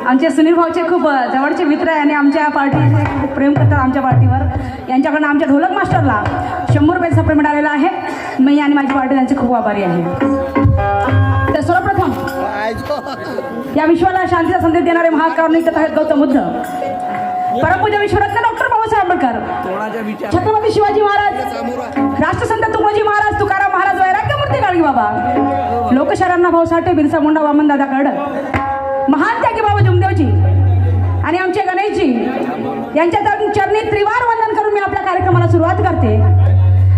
आमचे सुनील भाऊचे खूप जवळचे मित्र आहे आणि आमच्या पार्टीचे खूप प्रेम करतात आमच्या पार्टीवर। यांच्याकडून आमच्या ढोलक मास्टरला 100 रुपये सप्रे मिळालेला आहे। मी आणि माझी पार्टी त्यांचे खूप आभारी आहे। तर सर्वप्रथम या विश्वाला शांतीचा संदेश देणारे महाकारुणिक तथागत गौतम बुद्ध, परमपूज्य विश्वरत्न डॉक्टर बाबासाहेब आंबेडकर, छत्रपती शिवाजी महाराज, राष्ट्रसंत तुकडोजी महाराज, तुकाराम महाराज, वैराग्यमूर्ती गाडगे बाबा, लोकशाहीरांना भाऊ साठे, बिरसा मुंडा, वामन दादा कर्डक, महान त्यागी बाबा जुमदेवजी आणि आमचे गणेशजी यांच्या चरणी त्रिवार वंदन करून मी आपल्या कार्यक्रमाला सुरुवात करते।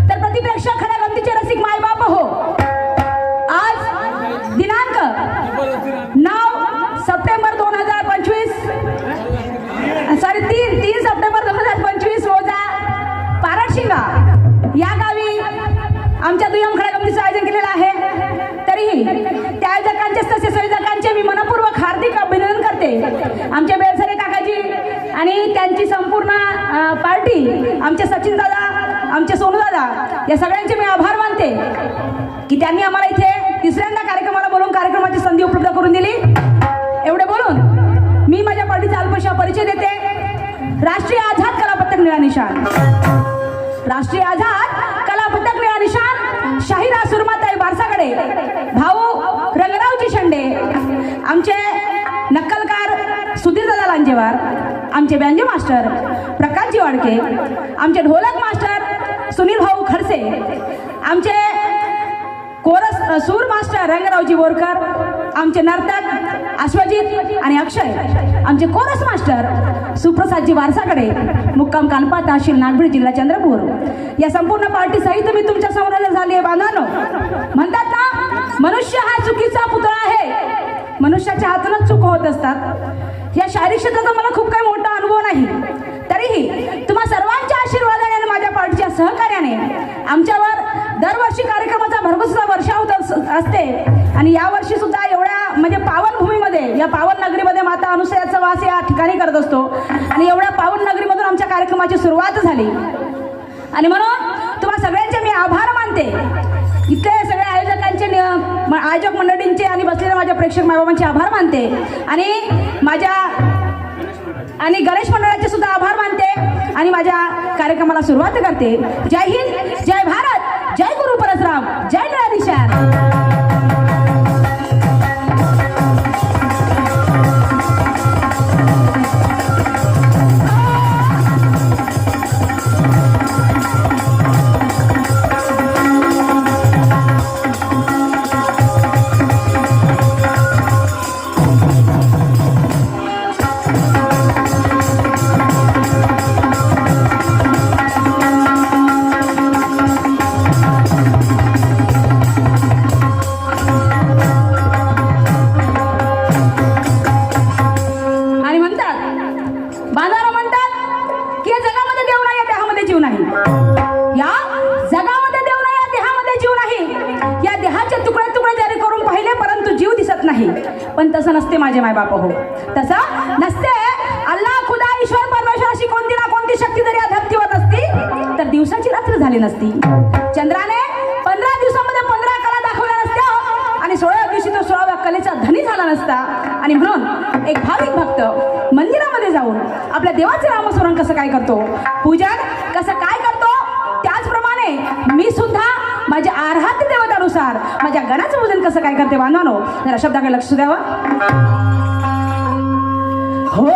तर प्रतिप्रेक्षक, खऱ्या गमतीचे रसिक मायबाप हो, आज दिनांक 9 सप्टेंबर 2025 3 सप्टेंबर 2025 रोजा पारडशिंगा या गावी आमच्या दुय्यम खऱ्या गमतीचं आयोजन केलेलं आहे। तरीही त्या आयोजकांचे तसेच संयोजकांचे मी मनपूर्वक हार्दिक अभिनंदन करते। आमचे बेलसरे काकाजी आणि त्यांची संपूर्ण पार्टी, आमचे सचिन दादा, आमचे सोनू दादा, या सगळ्यांचे मी आभार मानते की त्यांनी आम्हाला इथे तिसऱ्यांदा कार्यक्रमाला बोलून कार्यक्रमाची संधी उपलब्ध करून दिली। एवढे बोलून मी माझ्या पार्टीचा अल्पशा परिचय देते। राष्ट्रीय आझाद कला पदक निळा निशाण, राष्ट्रीय आझाद कला पदक निळा निशाण शाहिरा सुरमाताई बारसाकडे, भाऊ रंगरावजी शेंडे, आमचे नक्कलकार सुधीर दादा लांजेवार, आमचे बँजो मास्टर प्रकाशजी वाडके, आमचे ढोलक मास्टर सुनील भाऊ खडसे, आमचे कोरस सूर मास्टर रंगरावजी बोरकर, आमचे नर्तक अश्वजित आणि अक्षय, आमचे कोरस मास्टर सुप्रसादजी वारसाकडे, मुक्काम कानपा तहसील नागपूर जिल्हा चंद्रपूर, या संपूर्ण पार्टी सहित मी तुमच्या समोर झाली आहे। बांधवांनो, म्हणतात ना, मनुष्य हा चुकीचा पुतळा आहे, मनुष्याच्या हातूनच चूक होत असतात। या शारीरिक क्षेत्राचा मला खूप काही मोठा अनुभव नाही, तरीही तुम्हा सर्वांच्या आशीर्वादाने आणि माझ्या पार्टीच्या सहकार्याने आमच्यावर दरवर्षी कार्यक्रमाचा भरघोस वर्षा होत असते आणि यावर्षी सुद्धा एवढ्या म्हणजे पावन भूमीमध्ये, या पावन नगरीमध्ये माता अनुसयाचा वास या ठिकाणी करत असतो आणि एवढ्या पावन नगरीमधून आमच्या कार्यक्रमाची सुरुवात झाली आणि म्हणून तुम्हा सगळ्यांचे मी आभार मानते। इथले सगळे आयोजकांचे, आयोजक मंडळींचे आणि बसलेल्या माझ्या प्रेक्षक मायबाबांचे आभार मानते आणि गणेश मंडळाचे सुद्धा आभार मानते आणि माझ्या कार्यक्रमाला सुरुवात करते। जय हिंद, जय भारत, जय गुरु परशुराम, जय निळा निशाण। पण तसं नसते माझे मायबाप हो, तसं नसते। अल्लाह खुदा ईश्वर परमेश्वर अशी कोणती ना कोणती शक्ती जरी या धरतीवर नसती तर दिवसाची रात्र झाली नसती। चंद्राने 15 दिवसामध्ये 15 कला दाखवल्या नसत्या आणि 16व्या दिवशी तो 16व्या कलेचा धनी झाला नसता। आणि म्हणून एक भाविक भक्त मंदिरामध्ये जाऊन आपल्या देवाचे नामस्मरण कसं काय करतो, पूजन कसं काय करतो, त्याचप्रमाणे मी सुद्धा माझ्या आराध्य देवतानुसार माझ्या गणाचं पूजन कसं काय करते। बांधवानो, जरा शब्दाकडे लक्ष द्यावं। हो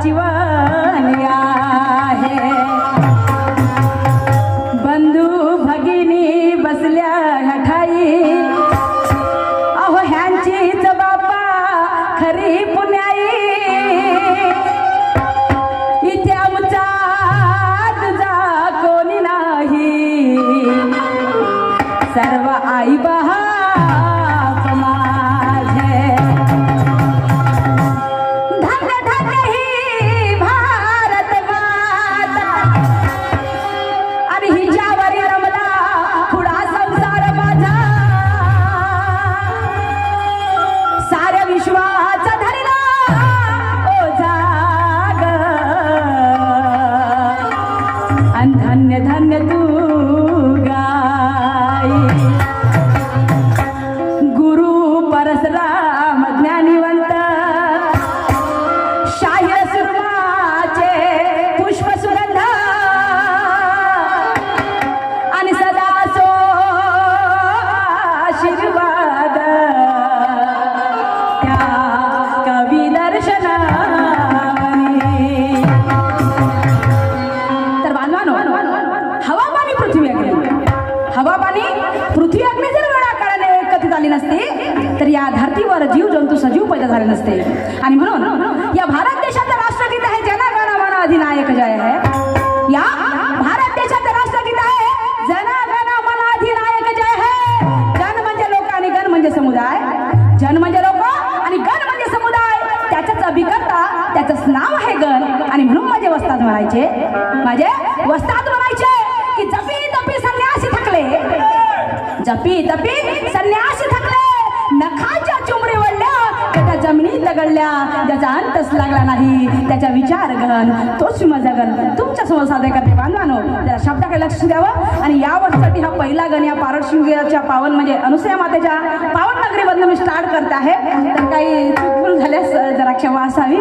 चिवली आहे. बंधू भगिनी बसल्या हठाई, अहो ह्यांचीच बापा खरी पुण्याई. इथे आमचा तुझा कोणी नाही, सर्व आई बाप माझे. धन्य धन्य ही भारत माता, आणि हिच्यावर रमला पुढा संसार माझा. साऱ्या विश्वाचा धरला ओझा ग, अन धन्य धन्य तू गाई. गुरु परशुराम ज्ञानिवंत, शाहीर सुरमाचे पुष्प सुगंध, आणि सदा सो आशीर्वाद त्या कवी दर्शनावरी. तर बांधवानो, हवा पाणी पृथ्वी अग्नी, हवा पाणी पृथ्वी अग्नी जर वेळा काळाने एकत्रित आली नसते तर या धरतीवर जीव जंतू सजीव पैदा झाले नसते. आणि म्हणून या भारत देशाचं राष्ट्रगीत आहे जन गण मन अधिनायक जय है. या भारत देशाचं राष्ट्रगीत आहे जन गण मन अधिनायक जय है. जन म्हणजे लोक आणि गण म्हणजे समुदाय. जन म्हणजे लोक आणि गण म्हणजे समुदाय. त्याचंच अभिकर्ता, त्याचंच नाव आहे गण. आणि म्हणून माझे वस्ताद म्हणायचे, माझे वस्ताद म्हणायचे की जपी तपी संन्यासी थकले, जपी तपी संन्यासी थकले. नखाच्या चुमरी वळल्या त्याच्या जमिनीत दगडल्या, ज्याचा अंतच लागला नाही त्याच्या विचार गहन तोच माझा गण. तुमच्या समोर सादर करते बांधवानो, जरा शब्दाकडे लक्ष द्यावं. आणि या वर्षासाठी हा पहिला गण या पारडशिंगेच्या पावन म्हणजे अनुसया मातेच्या पावन नगरीमधून मी स्टार्ट करते आहे. तर काही चूक झाल्यास जरा क्षमा असावी.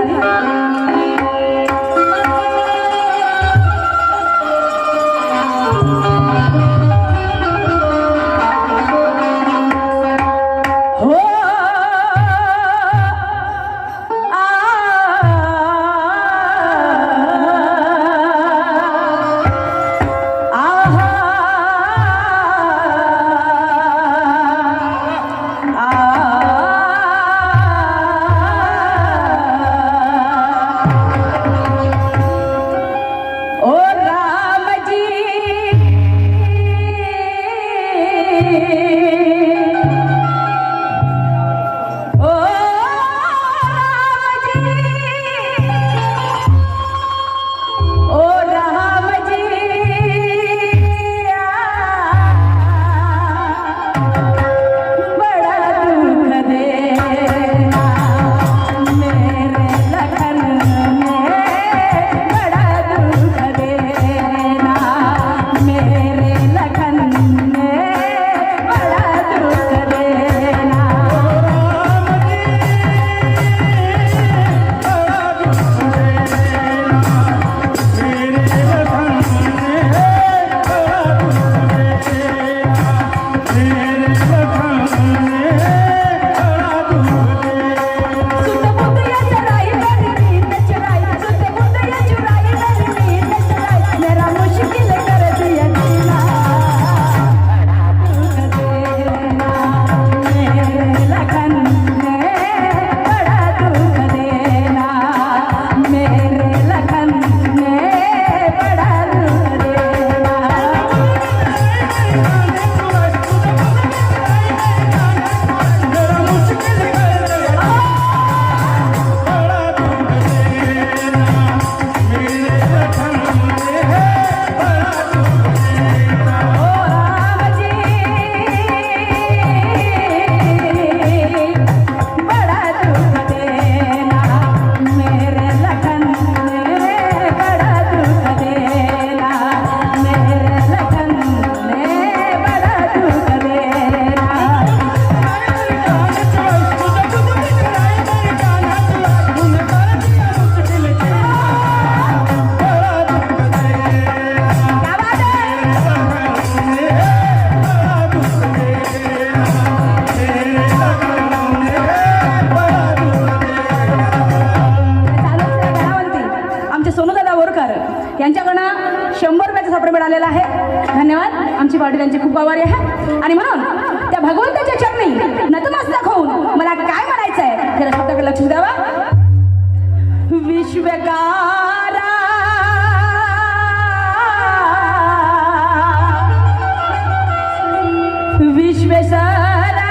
यांच्याकडनं 100 रुपयाचा सापडा मिळालेला आहे. धन्यवाद. आमची पार्टी त्यांची खूप आभारी आहे. आणि म्हणून त्या भगवंताच्या चरणी नतमस्तक होऊन मला काय म्हणायचं आहे जरा शब्दाकडे लक्ष द्यावा. विश्वकारा विश्वेश्वरा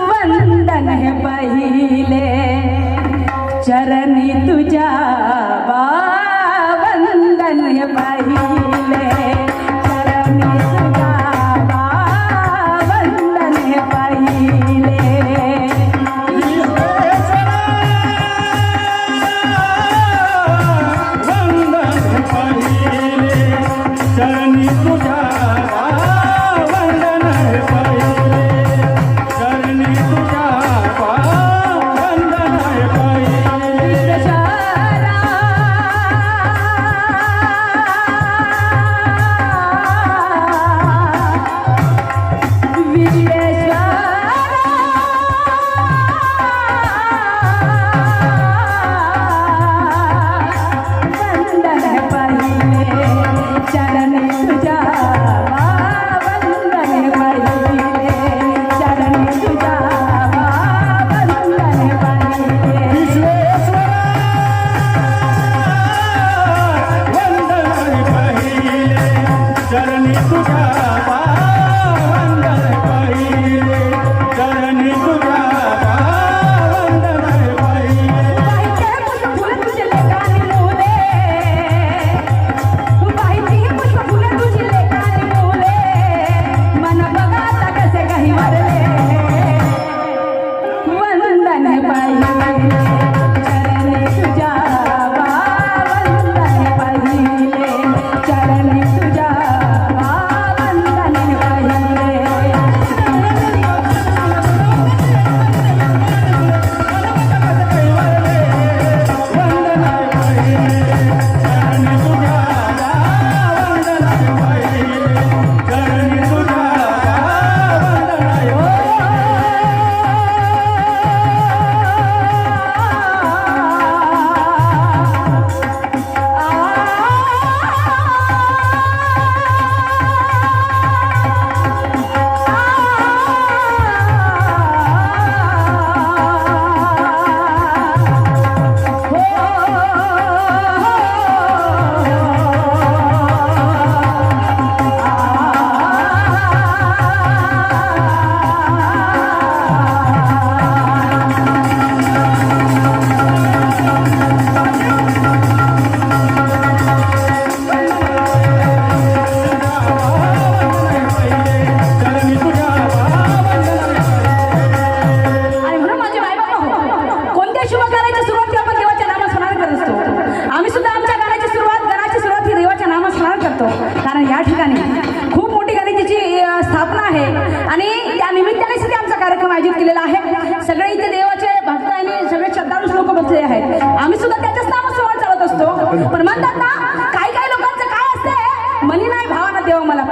वंदन है पहिले चरणी तुझा वंदन है पहिले चरणी तुझा वंदन है पहिले चरणी तुझा वंदन है पहिले चरणी तुझा वंदन है पहिले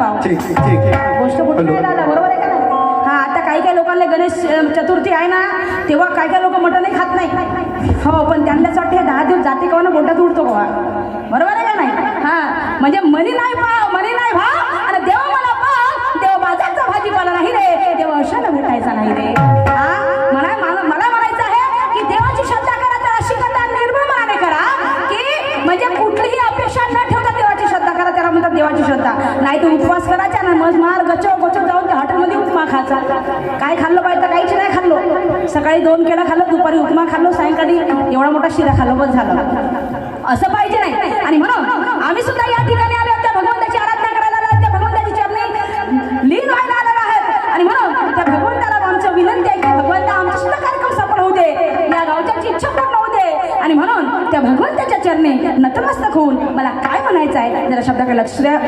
गोष्ट कुठे नाही दादा, बरोबर आहे का नाही? हा, आता काही लोकांना गणेश चतुर्थी आहे ना, तेव्हा काही लोक मटणही खात नाही. हो, पण त्यांनाच वाटते 10 दिवस जाते का ना बोटात उडतो का, बरोबर आहे का नाही? हा, म्हणजे मनी नाही भाव आणि देव मला पाव, देव बाजारचा भाजीपाला नाही रे, देव अशाला भेटायचा नाही रे. मला म्हणायचं आहे की देवाची श्रद्धा करा, तर अशी श्रद्धा निर्मळ मनाने करा की म्हणजे कुठलीही अपेक्षा न ठेवता देवाची श्रद्धा करा. त्याला म्हणतात देवाची श्रद्धा. नाही तर उपवास करायचा ना, मग मार गचो जाऊन त्या हॉटेलमध्ये उपमा खायचा. काय खाल्लं पाहिजे, काहीच नाही खाल्लो. सकाळी 2 केळं खाल्लं, दुपारी उपमा खाल्लो, सायंकाळी एवढा मोठा शिरा खाल्लो, बस झालं. असं पाहिजे नाही. आणि म्हणून आम्ही सुद्धा या ठिकाणी आलो, त्या भगवंताची आराधना करायला आलो, त्या भगवंताची चरणी लीन व्हायला आलेलो आहेत. आणि म्हणून त्या भगवंताला आमचं विनंती आहे की भगवंता आमचा सुद्धा कार्यक्रम सफल होऊ दे, या गावच्याची इच्छा पूर्ण होऊ दे. आणि म्हणून त्या भगवंताच्या चरणी नतमस्तक होऊन मला काय म्हणायचं आहे जरा शब्दाकडे लक्ष द्या.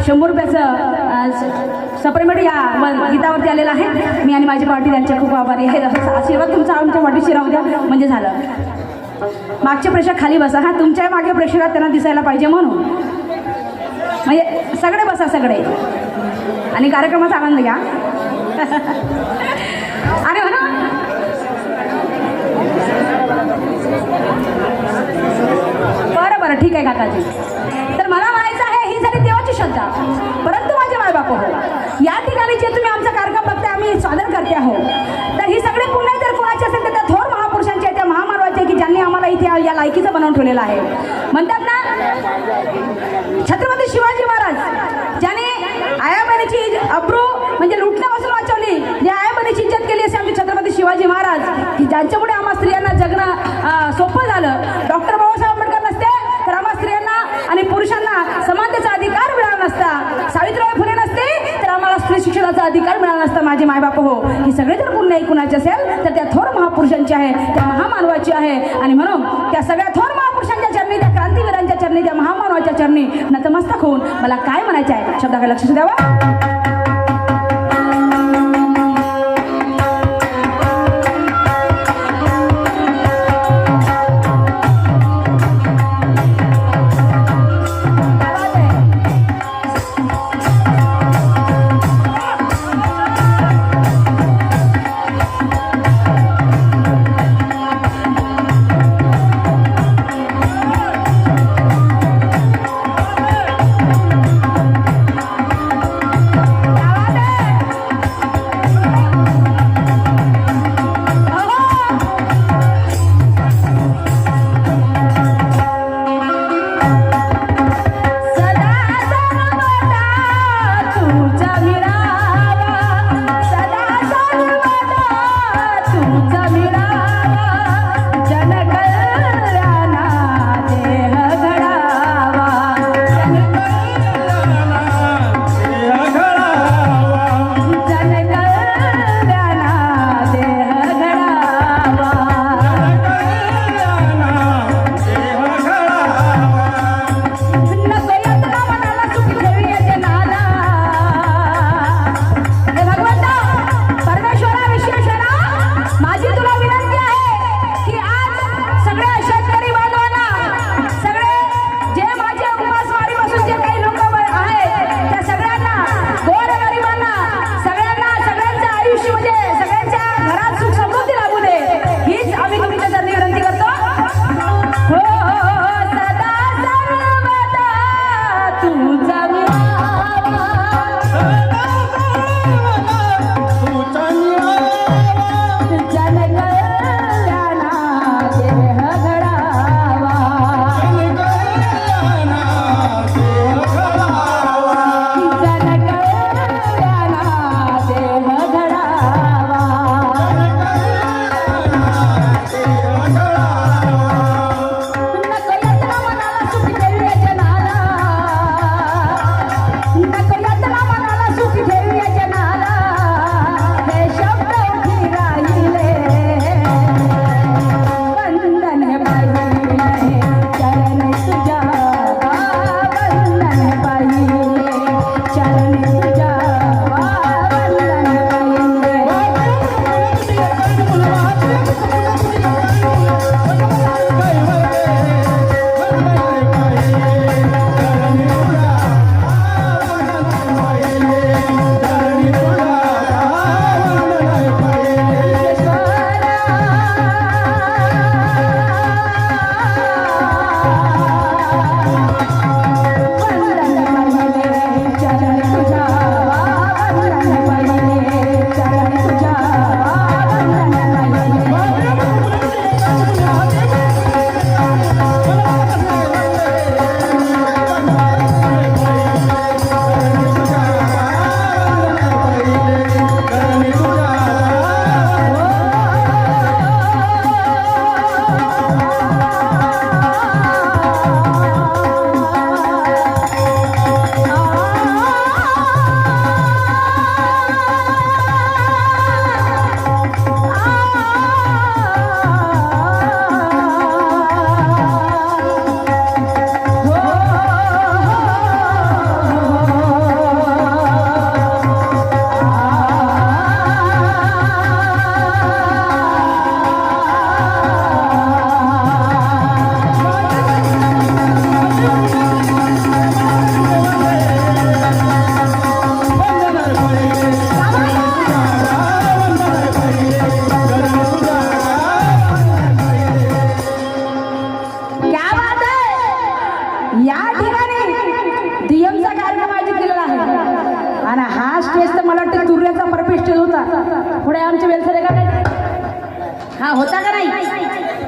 100 रुपयाचं सप्लिमेंट या गीतावरती आलेलं आहे. मी आणि माझी पार्टी त्यांचे खूप आभारी आहे. आशीर्वाद तुमचा आमच्या पाठीशी राहू द्या म्हणजे झालं. मागचे प्रेक्षक खाली बसा. हा तुमच्या मागे प्रेक्षकात त्यांना दिसायला पाहिजे म्हणून. म्हणजे सगळे बसा सगळे आणि कार्यक्रमाचा आनंद घ्या. आणि म्हणा बरं ठीक आहे काकाजी. तर मला म्हणायचं आहे ही झाली देवाची श्रद्धा. परंतु माझे मायबाप हो, या ठिकाणी जे तुम्ही आमचा कार्यक्रम बघताय आम्ही सादर करते आहोत तर ही सगळी पुण्य जर कोणाची असेल तर त्या थोर महापुरुषांच्या त्या महामानवाचे की ज्यांनी आम्हाला इथे या लायकीचं बनवून ठेवलेलं आहे. म्हणतात ना छत्रपती शिवाजी महाराज ज्याने आयाबहिणीची अब्रू म्हणजे लुटण्यापासून वाचवली, जे आयाबहिणीची इज्जत केली असे आमचे छत्रपती शिवाजी महाराज की ज्यांच्यामुळे आम्हा स्त्रियांना जगणं सोपं झालं. डॉक्टर बाबासाहेब आंबेडकर नसते तर आम्हा स्त्रियांना आणि पुरुषांना समानतेचा अधिकार मिळाला नसता. सावित्रीबाई फुले नसते तर आम्हाला स्त्री शिक्षणाचा अधिकार मिळाला नसता. माझे मायबाप हो, ही सगळे जर पुण्य कुणाचे असेल तर त्या थोर महापुरुषांची आहे, त्या महामानवाची आहे. आणि म्हणून त्या सगळ्या थोर महापुरुषांच्या चरणी, त्या क्रांतीवीरांच्या चरणी, त्या महामानवाच्या चरणी नतमस्तक होऊन मला काय म्हणायचं आहे शब्दाकडे लक्ष द्यावं.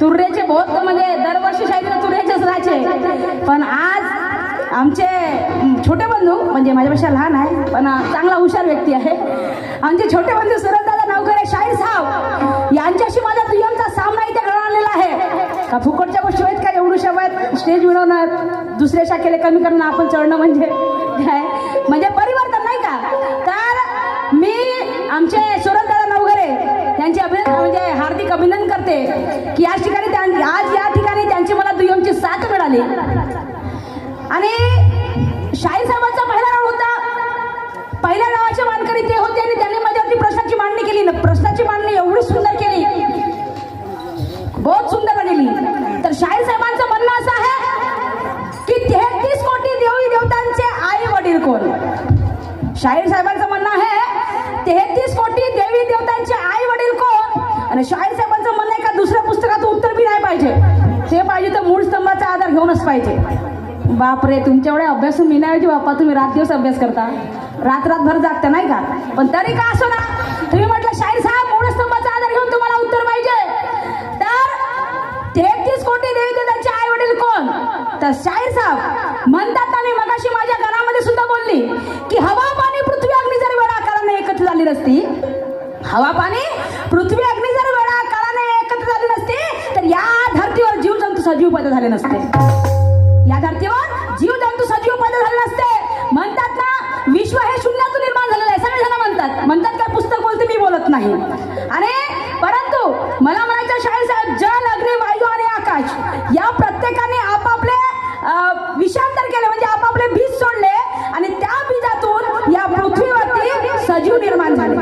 तुर्रेचे बहुत म्हणजे दरवर्षी शाळेत तुर्रेचेच राहायचे, पण आज आमचे छोटे बंधू म्हणजे माझ्यापेक्षा लहान आहे पण चांगला हुशार व्यक्ती आहे, आमचे छोटे बंधू सुरतदादा नवघरे शाहीर साहेब यांच्याशी माझा दुय्यमचा सामना इथे घडवून आणलेला आहे. का फुकटच्या गोष्टी आहेत का? एवढू शब्द स्टेज मिळवणं, दुसऱ्या शाखेला कमी करणं, आपण चढणं म्हणजे परिवर्तन नाही का? तर मी आमचे सुरतदादा नवघरे यांचे म्हणजे हार्दिक अभिनंदन करते की आज या ठिकाणी त्यांची मला दुय्यमची साथ मिळाली. आणि शाहीर साहेबांचा पहिला राऊंड होता, पहिल्या नावाचे मानकरी ते होते आणि त्यांनी माझ्यावरती प्रश्नाची मांडणी केली. प्रश्नाची मांडणी एवढी सुंदर केली, बहुत सुंदर केली. तर शाहीर साहेबांचं म्हणणं असं आहे की 33 कोटी देवी देवतांचे आई वडील कोण? शाहीर साहेबांचं म्हणणं आहे 33 कोटी देवी देवतांचे आई वडील कोण? आणि शाहीर साहेबांचं म्हणणं आहे का दुसऱ्या पुस्तकाचं उत्तर बी नाही पाहिजे, ते पाहिजे तर मूळ स्तंभाचा आधार घेऊनच पाहिजे. बापरे, तुमच्या एवढे अभ्यास मी नाही बाप्पा, तुम्ही रात दिवस अभ्यास करता, रात्रभर जागता नाही का? पण तरी का असो ना, तुम्ही म्हटलं शाहीर साहेब मूळ स्तंभाचा आधार घेऊन तुम्हाला उत्तर पाहिजे, तर 33 कोटी देवी देवतांचे आई वडील कोण? तर शाहीर साहेब म्हणतात ना, मी मगाशी माझ्या गाण्यामध्ये सुद्धा बोलली की हवा पाणी पृथ्वी अग्नी जर वेळा काळाने एकत्र झाली नसती, हवा पाणी पृथ्वी अग्नी जर वेळा काळाने एकत्र झाली नसती, तर या धरतीवर जीवजंतू सजीव पैदा झाले नसते. या धरतीवर जीवजंतू सजीव पैदा झाले नसते. म्हणतात ना, विश्व हे शून्यातून निर्माण झालेलं आहे, सगळे जण म्हणतात काय पुस्तक बोलते, मी बोलत नाही. आणि परंतु मला म्हणायचं शाहीर साहेब, जल अग्नी वायू आणि आकाश या प्रत्येकाने आपापले विषांतर केले, म्हणजे आपापले बीज सोडले आणि त्या बीजातून या पृथ्वीवरती सजीव निर्माण झाले.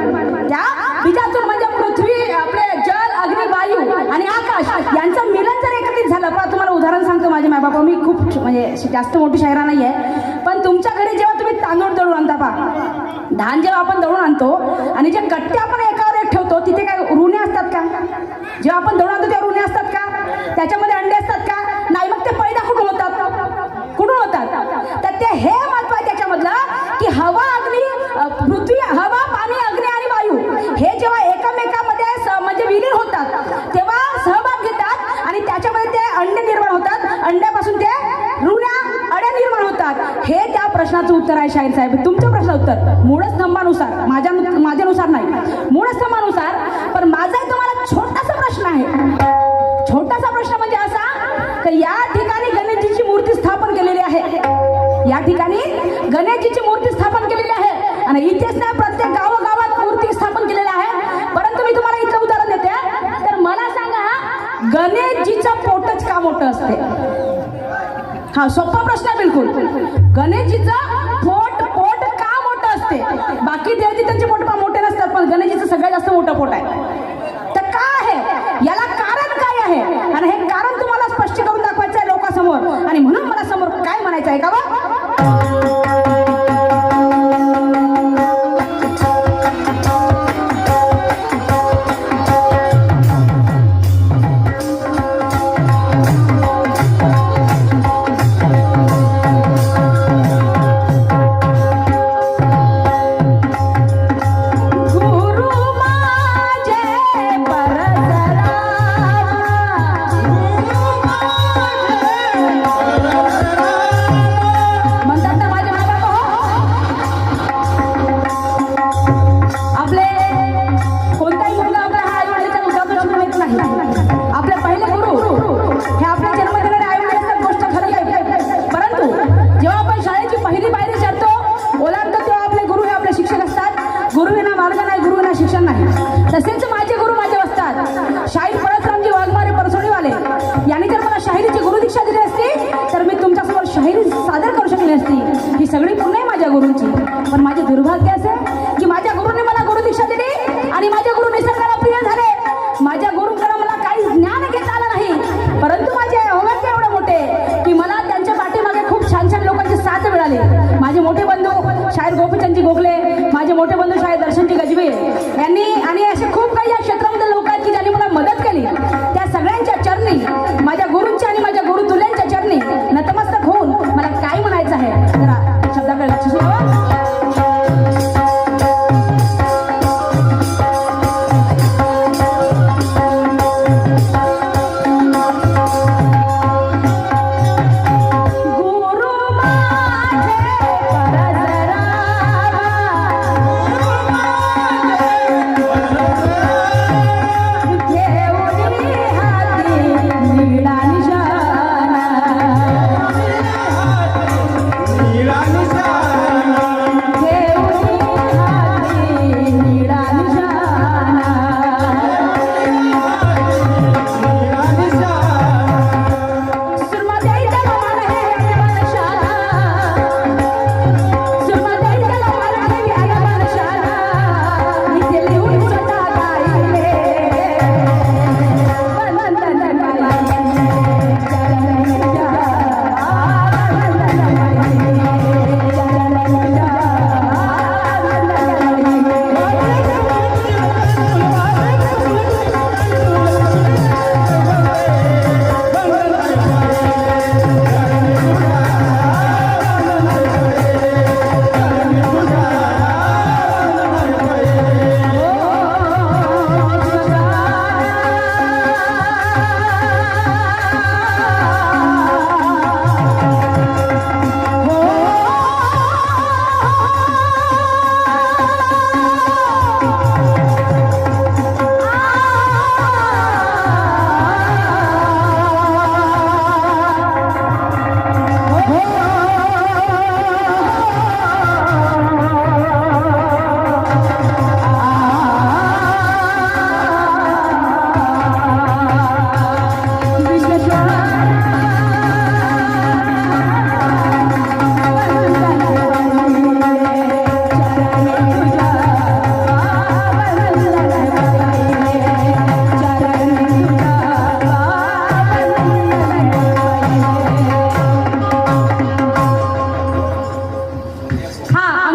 त्या बीजातून म्हणजे पृथ्वी, आपले जल अग्नी वायू आणि आकाश यांचं मिलन जर एकत्रित झालं. पण तुम्हाला उदाहरण सांगतो, माझे माय बाबा, मी खूप म्हणजे जास्त मोठी शायरा नाही आहे, पण तुमच्या घरी जेव्हा तुम्ही तांदूळ दळून आणता पहा, धान जेव्हा आपण दळून आणतो आणि जे कट्टे आपण एकावर एक ठेवतो, तिथे काय रुणे असतात का? जेव्हा आपण दळून आणतो तेव्हा रुणे असतात का? त्याच्यामध्ये अंडे असतात का? नाही. मग ते पैदा कुठून होतात? तर ते हे महत्व आहे त्याच्यामधलं की हवा अग्नी पृथ्वी, हवा पाणी अग्नी आणि वायू हे जेव्हा एकमेकांमध्ये म्हणजे विलीन होतात तेव्हा सहभाग घेतात आणि त्याच्यामध्ये ते अंडे निर्माण होतात, अंड्यापासून ते रुण्या अड्या निर्माण होतात. हे त्या प्रश्नाचं उत्तर आहे शाहीर साहेब. तुमचं प्रश्न उत्तर मूळस्तंभानुसार, माझ्यानुसार नाही, मूळस्तंभानुसार. पण माझा तुम्हाला छोटासा प्रश्न आहे. छोटासा प्रश्न म्हणजे असा की या ठिकाणी गणेशजीची मूर्ती स्थापन केलेली आहे, या ठिकाणी गणेशजीची मूर्ती स्थापन केलेली आहे आणि इथेच नाही, प्रत्येक गावोगावात मूर्ती स्थापन केलेली आहे. परंतु मी तुम्हाला इथलं उदाहरण देते. तर मला सांगा, गणेशजीचं पोटच का मोठं असते? हा सोपा प्रश्न आहे बिलकुल. गणेशजीचं पोट का मोठं असते? बाकी देवती त्यांचे पोट का मोठे नसतात, पण गणेशजीचं सगळ्यात जास्त मोठं पोट आहे. तर का आहे? याला कारण काय आहे? आणि हे कारण तुम्हाला स्पष्ट करून दाखवायचं आहे लोकांसमोर. आणि म्हणून मला समोर काय म्हणायचं आहे का बा? शिक्षण नाही. तसेच माझे गुरु माझे असतात. शाहीर परसरामजी वाघमारे परसोडीवाले यांनी जर मला शाहिरीची गुरु दीक्षा दिली असती तर मी तुमच्यासमोर शाहिरी सादर करू शकली असती. ही सगळी पुणे